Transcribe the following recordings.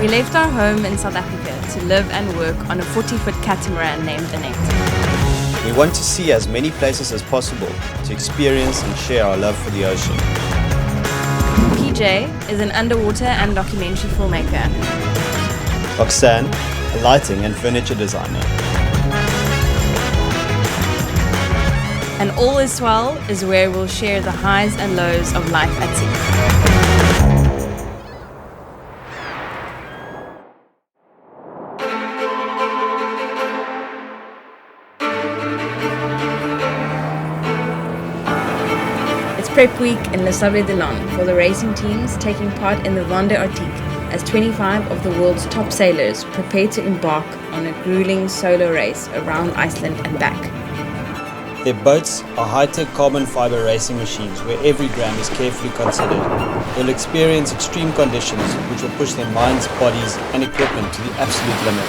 We left our home in South Africa to live and work on a 40-foot catamaran named Annette. We want to see as many places as possible to experience and share our love for the ocean. PJ is an underwater and documentary filmmaker. Roxanne, a lighting and furniture designer. And All Is Well is where we'll share the highs and lows of life at sea. It's prep week in Le Sable d'Olonne for the racing teams taking part in the Vendée Arctique as 25 of the world's top sailors prepare to embark on a grueling solo race around Iceland and back. Their boats are high-tech carbon fiber racing machines where every gram is carefully considered. They'll experience extreme conditions which will push their minds, bodies and equipment to the absolute limit.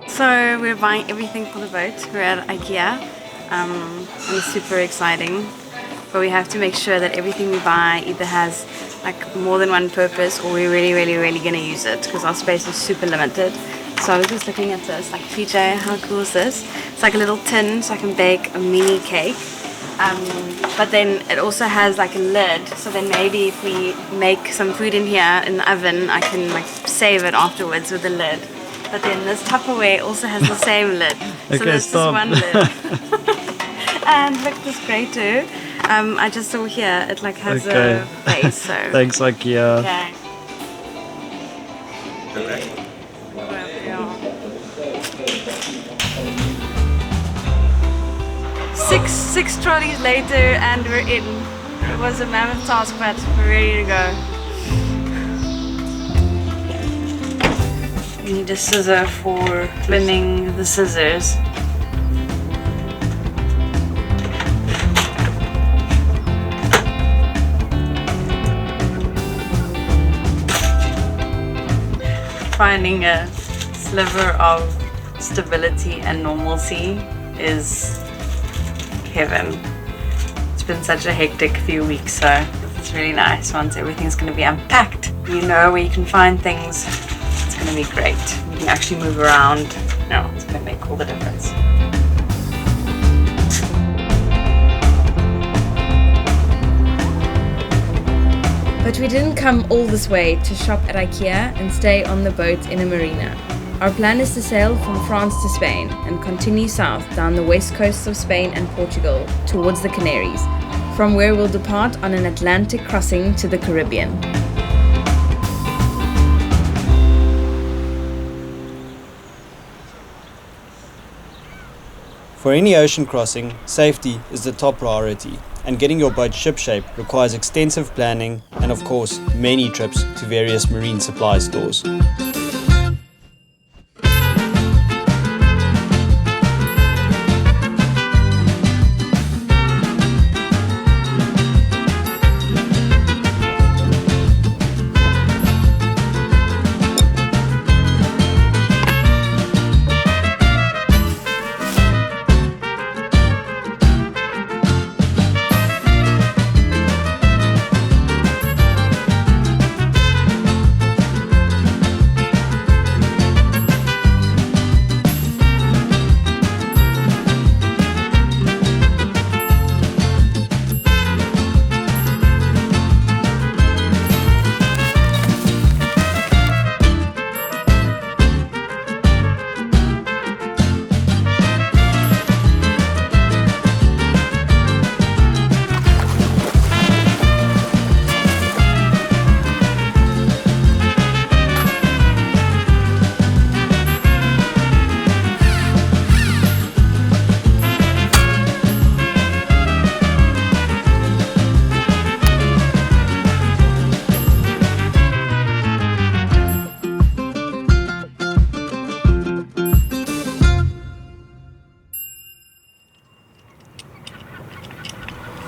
So we're buying everything for the boat. We're at IKEA. It's super exciting. But we have to make sure that everything we buy either has like more than one purpose or we're really going to use it because our space is super limited. So I was just looking at this, like, PJ, how cool is this? It's like a little tin so I can bake a mini cake. But then it also has like a lid, so then maybe if we make some food in here in the oven, I can like save it afterwards with the lid. But then this Tupperware also has the same lid. So Okay, this stop. is one lid. And look, this is great too. I just saw here, it like has a base, so. Thanks, IKEA. Okay. Six trolleys later and we're in. It was a mammoth task, but we're ready to go. We need a scissor for trimming the scissors. Finding a sliver of stability and normalcy is heaven. It's been such a hectic few weeks, so it's really nice once everything's going to be unpacked. You know where you can find things. It's going to be great. You can actually move around. No, it's going to make all the difference. But we didn't come all this way to shop at IKEA and stay on the boat in a marina. Our plan is to sail from France to Spain and continue south down the west coasts of Spain and Portugal towards the Canaries, from where we'll depart on an Atlantic crossing to the Caribbean. For any ocean crossing, safety is the top priority, and getting your boat shipshape requires extensive planning and, of course, many trips to various marine supply stores.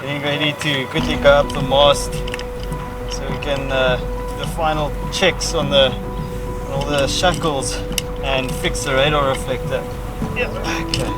Getting ready to quickly go up the mast so we can do the final checks on all the shackles and fix the radar reflector. Yep. Okay.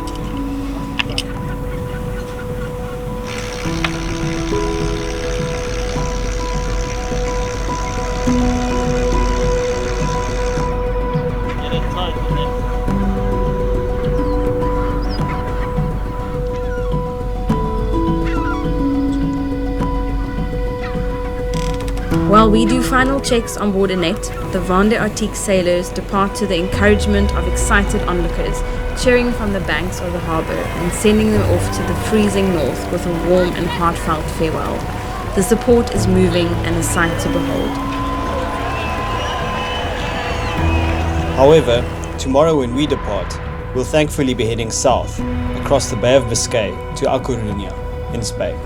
While we do final checks on board Annette, the Vendée Arctique sailors depart to the encouragement of excited onlookers, cheering from the banks of the harbour and sending them off to the freezing north with a warm and heartfelt farewell. The support is moving and a sight to behold. However, tomorrow when we depart, we'll thankfully be heading south, across the Bay of Biscay to A Coruña, in Spain.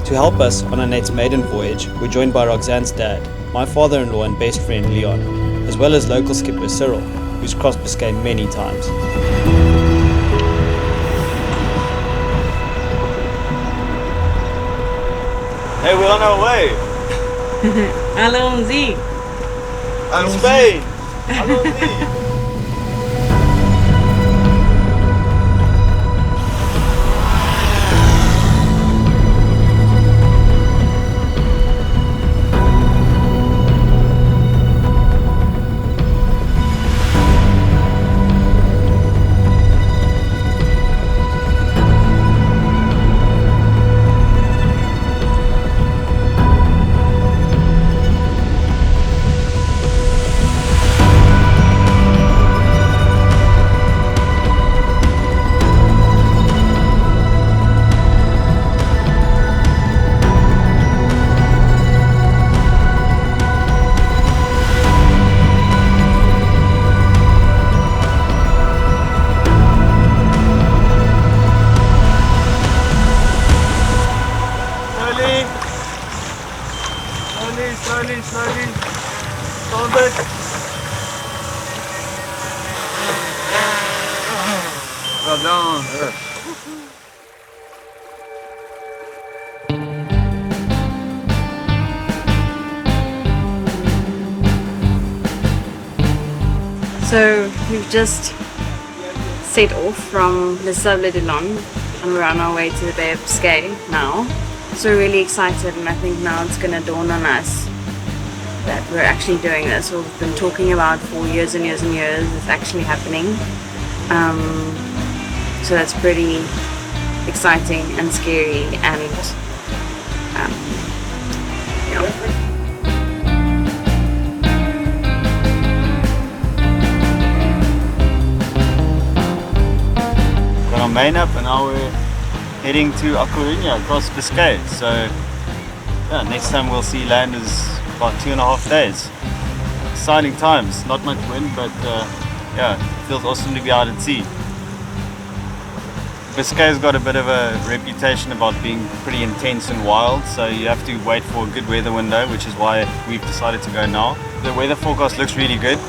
To help us on Annette's maiden voyage, we're joined by Roxanne's dad, my father-in-law and best friend Leon, as well as local skipper Cyril, who's crossed Biscay many times. Hey, we're on our way. Allons-y! To Spain. Allons-y. Slowly. Hold it. Well done. So we've just set off from Le Sable d'Olonne and we're on our way to the Bay of Biscay now. So we're really excited, and I think now it's going to dawn on us that we're actually doing this. What we've been talking about for years and years and years is actually happening. So that's pretty exciting and scary, and yeah. Got our main up, and now we're heading to A Coruña across Biscay. So yeah, next time we'll see land is about 2.5 days. Exciting times, not much wind, but yeah, it feels awesome to be out at sea. Biscay's got a bit of a reputation about being pretty intense and wild, so you have to wait for a good weather window, which is why we've decided to go now. The weather forecast looks really good,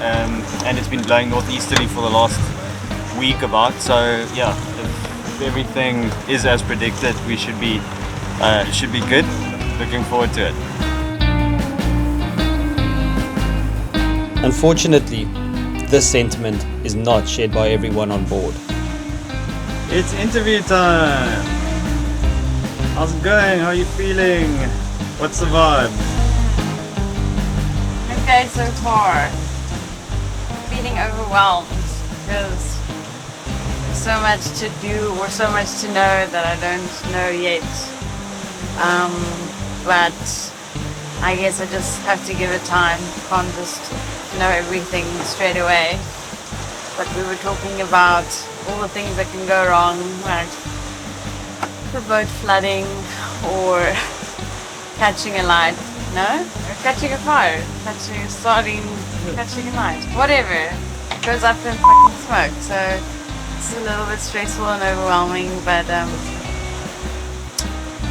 and it's been blowing northeasterly for the last week about, so yeah, if everything is as predicted, we should be good. Looking forward to it. Unfortunately, this sentiment is not shared by everyone on board. It's interview time! How's it going? How are you feeling? What's the vibe? Okay, so far, feeling overwhelmed because there's so much to do or so much to know that I don't know yet. But I guess I just have to give it time. Can't just know everything straight away. But we were talking about all the things that can go wrong, like the boat flooding or catching a light. No? Or catching a fire. Catching a light. Whatever. It goes up in fucking smoke. So it's a little bit stressful and overwhelming, but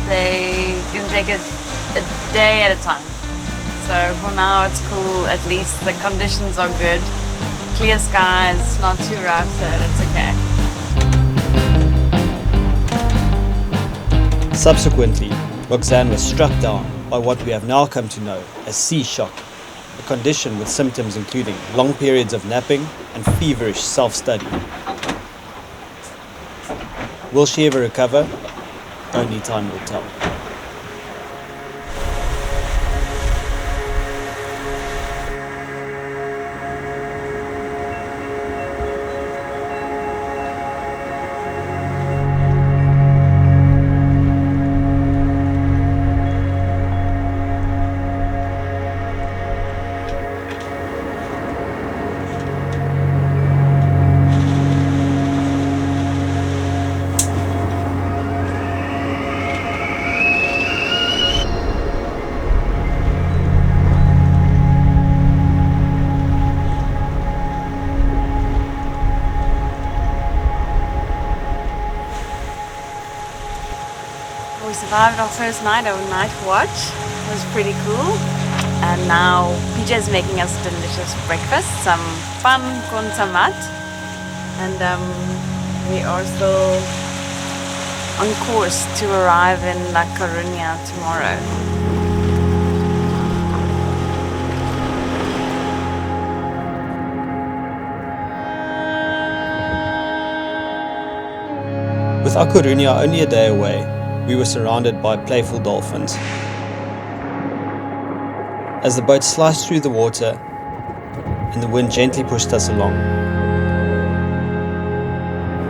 they can take it a day at a time. So for now it's cool, at least the conditions are good. Clear skies, not too rough, so that's okay. Subsequently, Roxanne was struck down by what we have now come to know as sea shock, a condition with symptoms including long periods of napping and feverish self-study. Will she ever recover? Only time will tell. survived our first night of night watch. It was pretty cool. And now PJ is making us delicious breakfast, some pan con tamat. And we are still on course to arrive in La Coruña tomorrow. With A Coruña only a day away, we were surrounded by playful dolphins. As the boat sliced through the water and the wind gently pushed us along,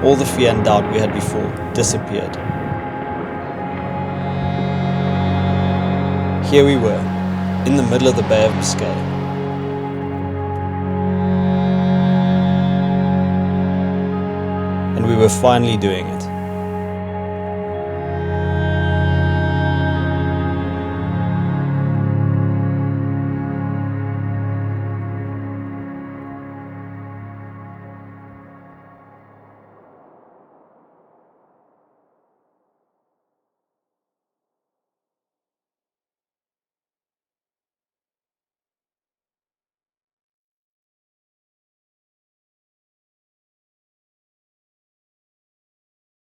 all the fear and doubt we had before disappeared. Here we were, in the middle of the Bay of Biscay. And we were finally doing it.